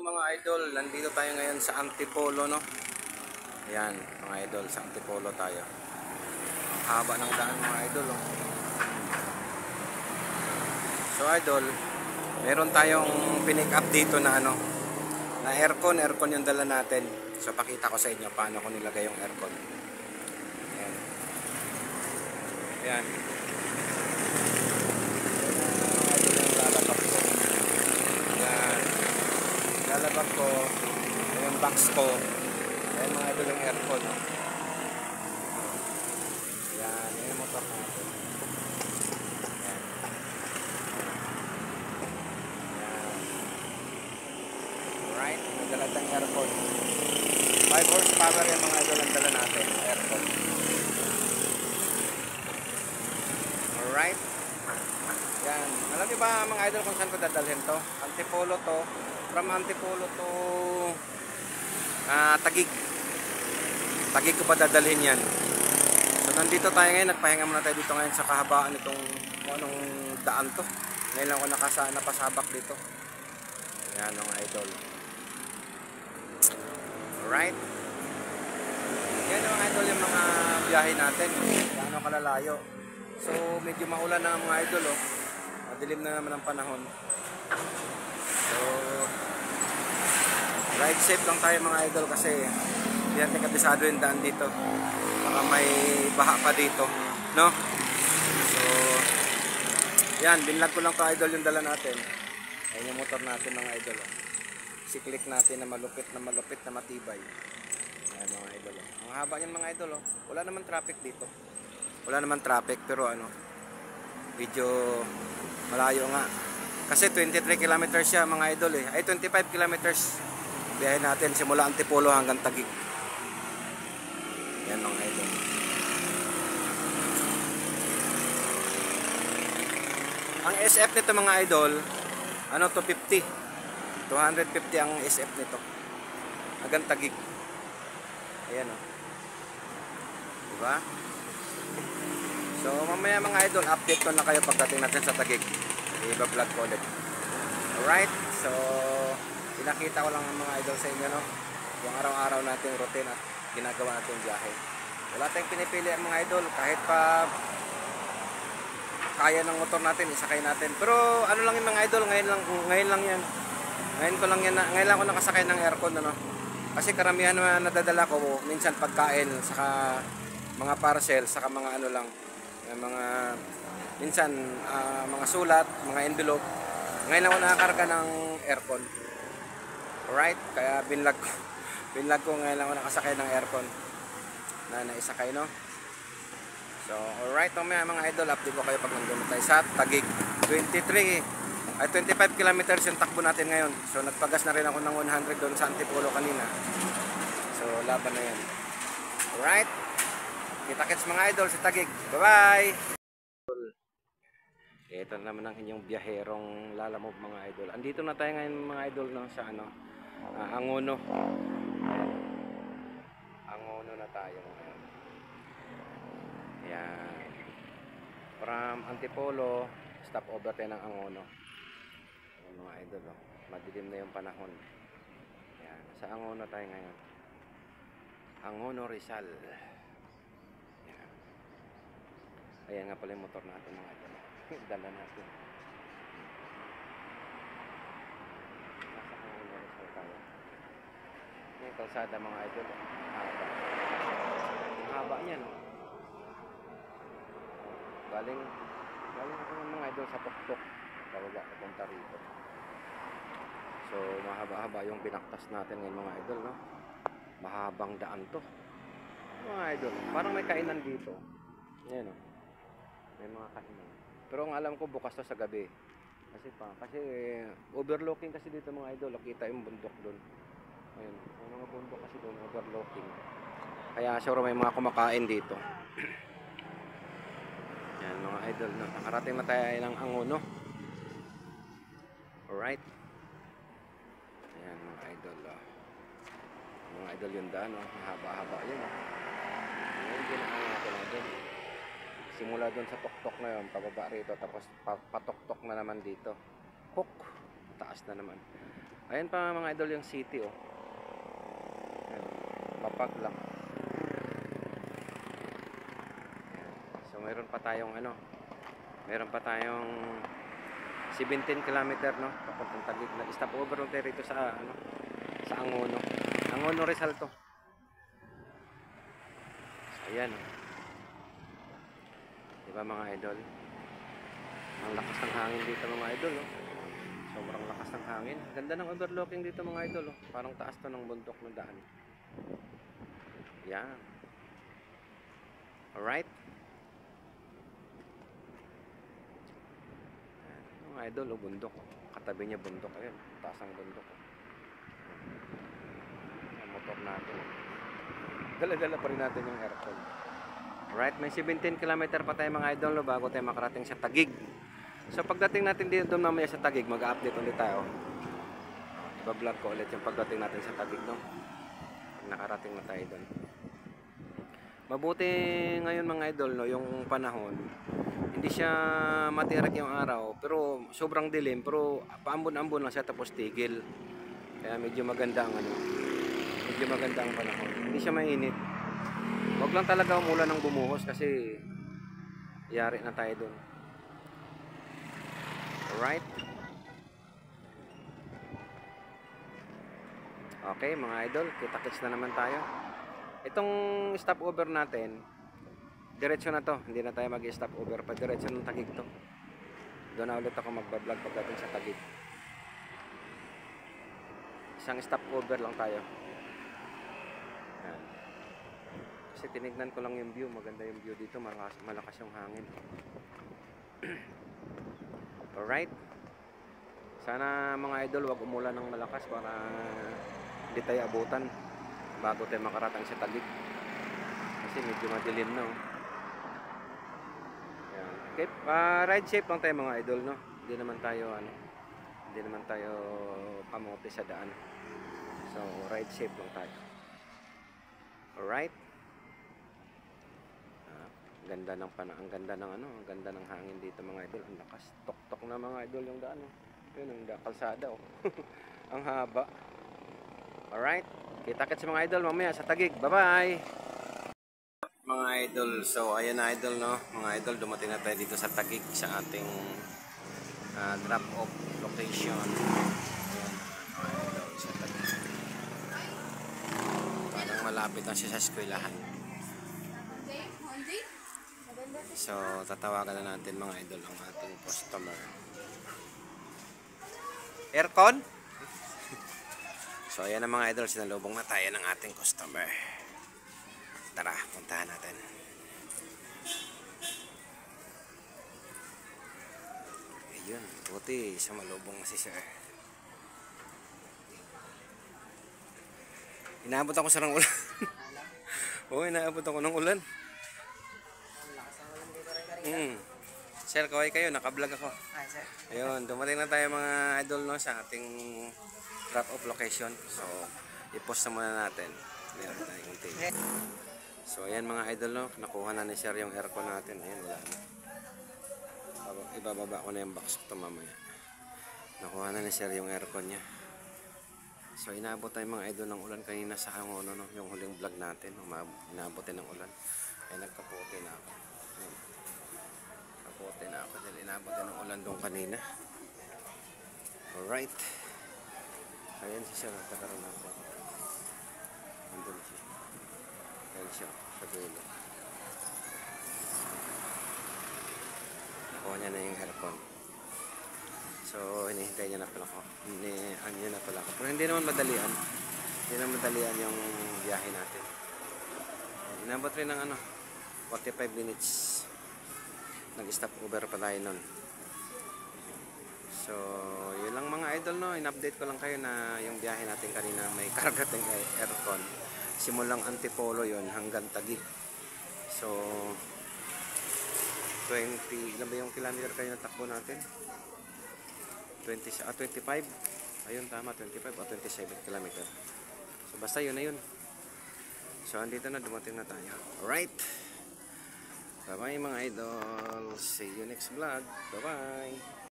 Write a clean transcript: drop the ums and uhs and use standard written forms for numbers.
mga idol, nandito tayo ngayon sa Antipolo, no? Ayan mga idol, sa Antipolo tayo. Ang haba ng daan mga idol, oh. So idol, meron tayong pinick up dito na na aircon yung dala natin. So pakita ko sa inyo paano ko nilagay yung aircon. Ayan. Ayan. Lalabag ko yung box ko. Ayan mga idol yung aircon, no? Ayan, yun yung motor natin. Ayan. Ayan. Alright, nagdala tayong aircon. 5 horsepower yung mga idol ang dala natin, aircon. Alright. Yan. Alam niyo ba mga idol kung saan ko dadalhin to? Antipolo to. From Antipolo to Taguig. Taguig ko pa dadalhin yan. So nandito tayo ngayon. Nagpahinga muna tayo dito ngayon sa kahabaan itong anong daan to. Ngayon lang ako napasabak dito. Yan mga idol. Alright. Yan mga idol yung mga biyahe natin. Gaano kalalayo. So medyo maulan na mga idol, oh. Madilim na naman ang panahon. So ride safe lang tayo mga idol kasi hindi natin kabisado yung daan dito. Baka may baha pa dito, no? So yan, binlag ko lang to idol yung dala natin. Ayun yung motor natin mga idol, oh. Siklik natin na malupit na matibay. Ayan mga idol, oh. Ang haba yan mga idol, oh. Wala naman traffic dito. Wala naman traffic pero medyo malayo nga. Kasi 23 kilometers siya mga idol, eh. Ay 25 kilometers. Biyahe natin simula Antipolo hanggang Taguig. Yan mga idol. Ang SF nito mga idol, 250. 250 ang SF nito. Hanggang Taguig. Ayan, oh. Diba? So mamaya mga idol, update ko na kayo pagdating natin sa Taguig. I-vlog ko ulit. Alright, so pinakita ko lang mga idol sa inyo, no? Yung araw-araw nating routine at ginagawa nating biyahe. Wala tayong pinipili mga idol, kahit pa kaya ng motor natin, isakay natin. Pero ano lang yung mga idol, ngayon lang yan. Ngayon lang ako nakasakay ng aircon, ano? Kasi karamihan na nadadala ko minsan pagkain, saka mga parcel, saka mga lang, mga minsan mga sulat, mga envelope. Ngayon lang ako nakakarga ng aircon. Alright, kaya binlag ko ngayon lang ako nakasakay ng aircon na naisakay, no? So alright, mamaya mga idol, update ko kayo pag nandun tayo sa Taguig. 25 kilometers yung takbo natin ngayon. So nagpagas na rin ako ng 100 doon sa Antipolo kanina. So laban na yan. Alright, kita-kits mga idol sa Taguig. Bye-bye! Ito naman ang inyong biyaherong lalamove mga idol. Andito na tayo ngayon mga idol, no, sa Angono. Angono na tayo ngayon. Ayan. From Antipolo, stop over tayo ng Angono. Ayan mga idol, oh. Madilim na yung panahon. Ayan. Sa Angono tayo ngayon. Angono, Rizal. Ayan. Ayan nga pala yung motor natin mga idol. Dala natin. Nasa Angono, Rizal tayo. Yung kalsada mga idol, haba. Ang haba niya, no? Galing ako ng mga idol sa Tuktok, pababa papunta rito. So mahaba-haba yung binaktas natin ngayon mga idol, no? Mahabang daan to mga idol. Parang may kainan dito. Ayan, no? May mga kainan. Pero ang alam ko bukas to sa gabi. Kasi overlooking kasi dito mga idol. Nakita yung bundok doon. Ayun, may mga bundok kasi doon, overlooking. Kaya sure may mga kumakain dito. Yan mga idol, no? Nakarating na tayo ng Angono. Alright. Ayan mga idol, oh. Mga idol yung daan, oh. Mahaba-haba yun, oh. Ngayon ginaan natin. Simula doon sa tuktok na yun, pababa rito, tapos patuktok na naman dito. Hook, taas na naman. Ayan pa mga idol yung city oh. Ayan, papag lang. Ayan. So meron pa tayong ano, meron pa tayong 17 kilometer no, papuntang Taguig. Nag-stop over tayo rito sa ano, sa Angono. Angono Rizal to. So ayan oh. Diba mga idol? Ang lakas ng hangin dito mga idol oh. Sobrang lakas ng hangin. Ganda ng overlooking dito mga idol oh. Parang taas to ng bundok ng daan. Yan. Alright. Mga idol oh, bundok oh. Katabi niya bundok. Ayan, taas ang bundok oh. Ang motor natin. Dala-dala pa rin natin yung aircon. Alright, may 17 kilometer pa tayo mga idol no, bago tayo makarating sa Taguig. So pagdating natin dito doon mamaya sa Taguig, mag-update ulit tayo. Iba-vlog ko ulit yung pagdating natin sa Taguig no. Pag nakarating na tayo doon. Mabuti ngayon mga idol no, yung panahon. Hindi siya matirik yung araw, pero sobrang dilim, pero paambon-ambon lang siya tapos tigil. Kaya medyo maganda ang ano. Medyo maganda ang panahon. Hindi siya mainit. Huwag lang talaga umulan ng bumuhos kasi yari na tayo dun. Alright. Okay mga idol, kita-kits na naman tayo. Itong stopover natin, diretso na to. Hindi na tayo mag-stopover pa. Diretso ng Taguig to. Doon na ulit ako magbablog pagdating sa Taguig. Isang stopover lang tayo. Yan. Kasi tinignan ko lang yung view, maganda yung view dito, malakas yung hangin. Alright. Sana mga idol wag umulan ng malakas para hindi tayo abutan bago tayo makaratang sa Taguig. Kasi medyo madilim na oh. Yan. Okay, ride safe lang tayo mga idol no. Hindi naman tayo ano, hindi naman tayo kamote sa daan. So ride safe lang tayo. Alright. Ganda ng ang ganda ng ano, ang ganda ng hangin dito mga idol. Ang lakas, tok-tok na mga idol yung daan oh. Yun ang kalsada oh. Ang haba. Alright, kita-kits mga idol mamaya sa Taguig. Bye-bye. Mga idol, so ayan na idol no. Mga idol, dumating na tayo dito sa Taguig sa ating drop-off location. Ayan, mga idol, sa Taguig. Parang malapit na siya sa eskwelahan. So, tatawagan na natin mga idol ang ating customer. Aircon? So, ayan na mga idol, sinalubong na tayo ng ating customer. Tara, puntahan natin. Ayun, buti, sumalubong na si sir. Inaabot ako sa ng ulan. Oo, inaabot ako ng ulan. Sir, kaway kayo, naka-vlog ako. Hi, sir. Ayun, dumating na tayo mga idol no sa ating drop-off location. So, i-post na muna natin. Meron tayong unti. So, ayan mga idol no, nakuha na ni sir yung aircon natin. Ayan, wala na. Ibababa ko na yung box ito mamaya. Nakuha na ni sir yung aircon niya. So, inabot tayo mga idol ng ulan kanina sa Angono no, yung huling vlog natin. Inabot tayo ng ulan. Ay, nagkaputi na ako. Ayan. Kapote na ako dahil inabot ng ulan doon kanina. Alright. Ayan si sir, nagkakaroon ako. Andun siya. Ayan siya, sa dulo. Nakuha niya na yung aircon. So, hinihintay niya na pala ako. Niya na pala ako. Pero hindi naman madalian. Hindi naman madalian yung biyahe natin. Inabot rin ng ano, 45 minutes. Nag-stop over pa tayo nun. So, yun lang mga idol no. In-update ko lang kayo na yung biyahe natin kanina may karagating aircon. Simulang Antipolo yon hanggang Taguig. So, 20, ilan ba yung kilometer kayo na takbo natin? 25. Ayun tama, 25 o 27 kilometer. So, basta yun na yun. So, andito na, dumating na tayo. Alright. Bye-bye mga idol. See you next vlog. Bye-bye.